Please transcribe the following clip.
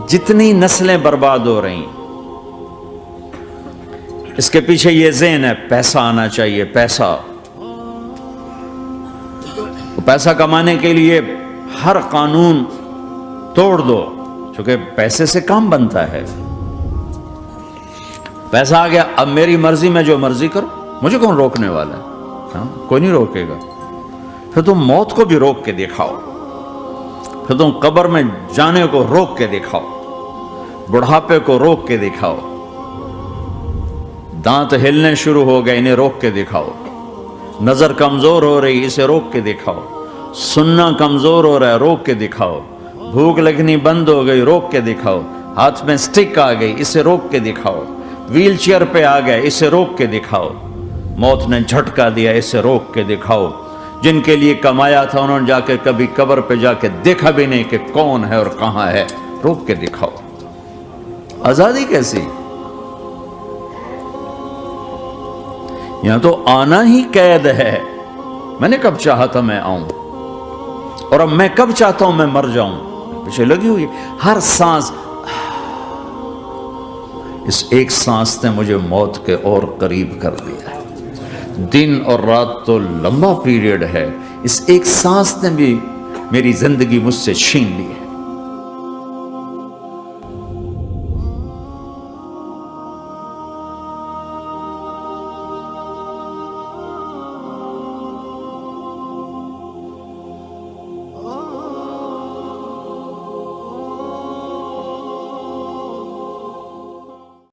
जितनी नस्लें बर्बाद हो रही, इसके पीछे ये ज़हन है पैसा आना चाहिए, पैसा। पैसा कमाने के लिए हर कानून तोड़ दो, क्योंकि पैसे से काम बनता है। पैसा आ गया, अब मेरी मर्जी में जो मर्जी करो, मुझे कौन रोकने वाला है? हाँ, कोई नहीं रोकेगा। फिर तुम मौत को भी रोक के दिखाओ, फिर तुम कब्र में जाने को रोक के दिखाओ, बुढ़ापे को रोक के दिखाओ, दांत हिलने शुरू हो गए, इन्हें रोक के दिखाओ, नजर कमजोर हो रही, इसे रोक के दिखाओ, सुनना कमजोर हो रहा है, रोक के दिखाओ, भूख लगनी बंद हो गई, रोक के दिखाओ, हाथ में स्टिक आ गई, इसे रोक के दिखाओ, व्हील चेयर पे आ गए, इसे रोक के दिखाओ, मौत ने झटका दिया, इसे रोक के दिखाओ। जिनके लिए कमाया था उन्होंने जाके कभी कब्र पे जाके देखा भी नहीं कि कौन है और कहां है, रोक के दिखाओ। आजादी कैसी? यहां तो आना ही कैद है। मैंने कब चाहा था मैं आऊं, और अब मैं कब चाहता हूं मैं मर जाऊं, पीछे लगी हुई हर सांस। इस एक सांस ने मुझे मौत के और करीब कर दिया है। दिन और रात तो लंबा पीरियड है, इस एक सांस ने भी मेरी जिंदगी मुझसे छीन ली है।